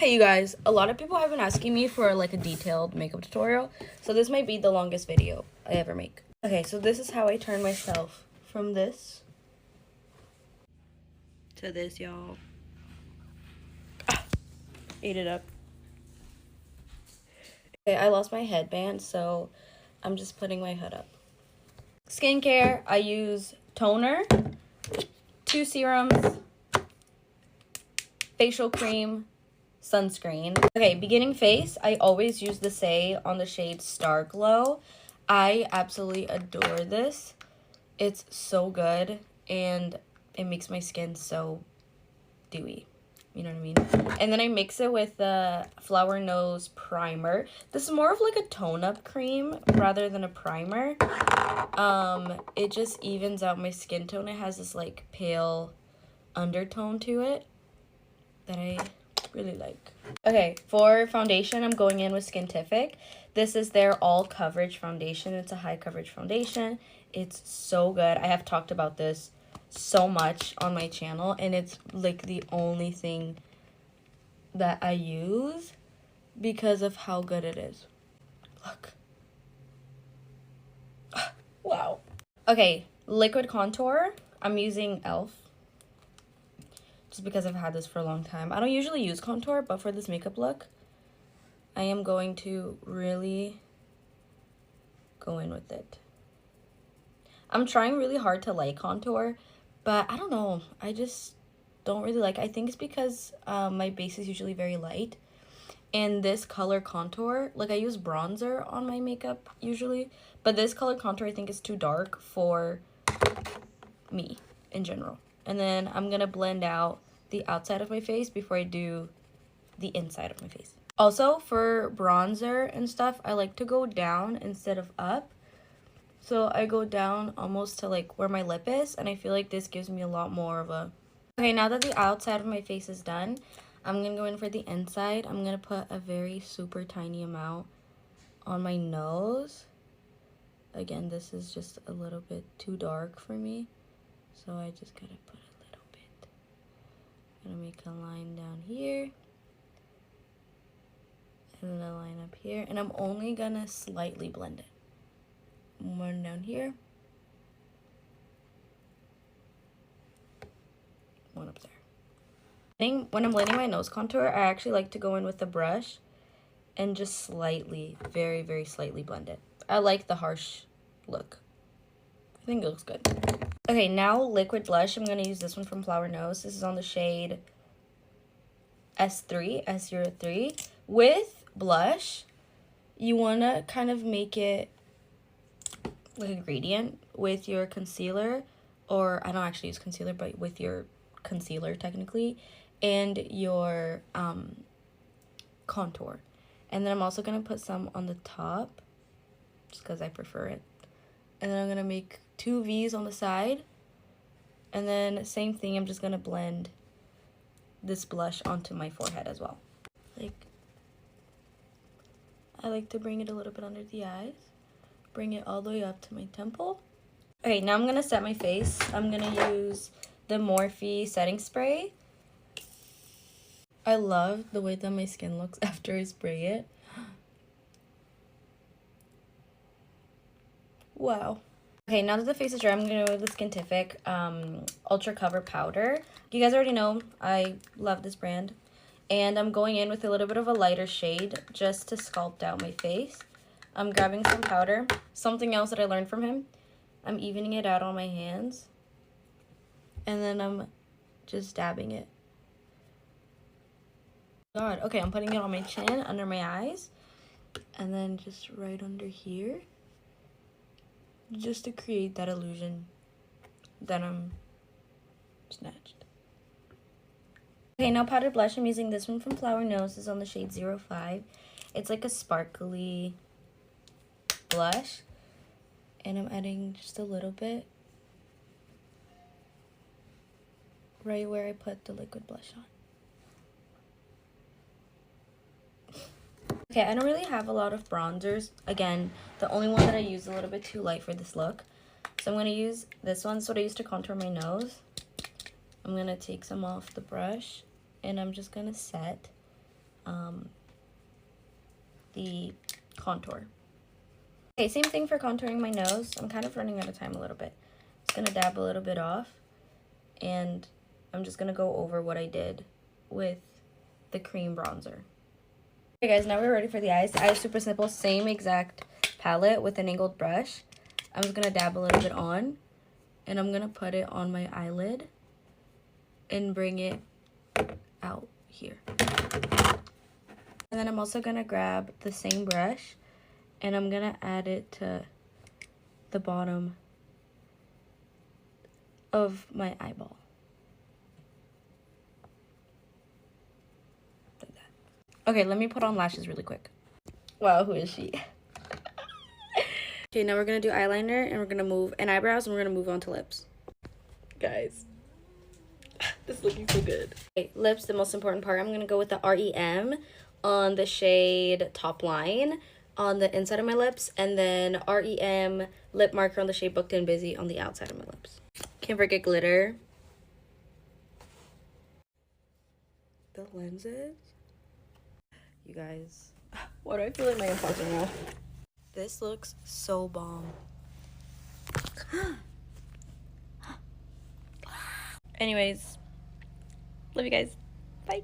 Hey you guys, a lot of people have been asking me for like a detailed makeup tutorial, so this might be the longest video I ever make. Okay, so this is how I turn myself from this to this, y'all. Ate it up. Okay, I lost my headband, so I'm just putting my hood up. Skincare, I use toner, 2 serums, facial cream, sunscreen. Okay, beginning face, I always use the Saie on the shade Star Glow. I absolutely adore this. It's so good and it makes my skin so dewy. You know what I mean? And then I mix it with the Flower Nose primer. This is more of like a tone-up cream rather than a primer. It just evens out my skin tone. It has this like pale undertone to it that I really like. Okay, for foundation, I'm going in with Skintific. This is their all coverage foundation. It's a high coverage foundation. It's so good. I have talked about this so much on my channel, and it's like the only thing that I use because of how good it is. Look. Wow. Okay, liquid contour. I'm using e.l.f. just because I've had this for a long time. I don't usually use contour, but for this makeup look, I am going to really go in with it. I'm trying really hard to like contour, but I don't know. I just don't really like it. I think it's because my base is usually very light. And this color contour, like I use bronzer on my makeup usually, but this color contour I think is too dark for me in general. And then I'm going to blend out the outside of my face before I do the inside of my face. Also, for bronzer and stuff, I like to go down instead of up. So I go down almost to like where my lip is, and I feel like this gives me a lot more of a... Okay, now that the outside of my face is done, I'm going to go in for the inside. I'm going to put a very super tiny amount on my nose. Again, this is just a little bit too dark for me, so I just got to put a little bit. I'm going to make a line down here. And then a line up here. And I'm only going to slightly blend it. One down here. One up there. When I'm blending my nose contour, I actually like to go in with the brush and just slightly, very, very slightly blend it. I like the harsh look. I think it looks good. Okay, now liquid blush. I'm going to use this one from Flower Nose. This is on the shade S3, S03. With blush, you want to kind of make it like a gradient with your concealer, or I don't actually use concealer, but with your concealer technically, and your contour. And then I'm also going to put some on the top just because I prefer it. And then I'm going to make 2 V's on the side, and then same thing, I'm just going to blend this blush onto my forehead as well. Like, I like to bring it a little bit under the eyes, bring it all the way up to my temple. Okay, now I'm going to set my face. I'm going to use the Morphe setting spray. I love the way that my skin looks after I spray it. Wow. Okay, now that the face is dry, I'm going to go with the Skintific Ultra Cover Powder. You guys already know I love this brand. And I'm going in with a little bit of a lighter shade just to sculpt out my face. I'm grabbing some powder. Something else that I learned from him, I'm evening it out on my hands. And then I'm just dabbing it. God, okay, I'm putting it on my chin, under my eyes. And then just right under here. Just to create that illusion that I'm snatched. Okay, now powder blush. I'm using this one from Flower Nose. It's on the shade 05. It's like a sparkly blush. And I'm adding just a little bit right where I put the liquid blush on. Okay, I don't really have a lot of bronzers. Again, the only one that I use is a little bit too light for this look. So I'm going to use this one. This is what I use to contour my nose. I'm going to take some off the brush, and I'm just going to set the contour. Okay, same thing for contouring my nose. I'm kind of running out of time a little bit. Just gonna dab a little bit off, and I'm just gonna go over what I did with the cream bronzer. Okay guys, now we're ready for the eyes. The eyes super simple, same exact palette with an angled brush. I'm just gonna dab a little bit on, and I'm gonna put it on my eyelid and bring it out here. And then I'm also gonna grab the same brush and I'm gonna add it to the bottom of my eyeball. Like that. Okay, let me put on lashes really quick. Wow, who is she? Okay, now we're gonna do eyeliner and we're gonna move, and eyebrows, and we're gonna move on to lips. Guys, this is looking so good. Okay, lips, the most important part. I'm gonna go with the REM on the shade Top Line on the inside of my lips, and then REM lip marker on the shade Booked and Busy on the outside of my lips. Can't forget glitter. The lenses. You guys, why do I feel like my imposter now? This looks so bomb. Anyways, love you guys. Bye.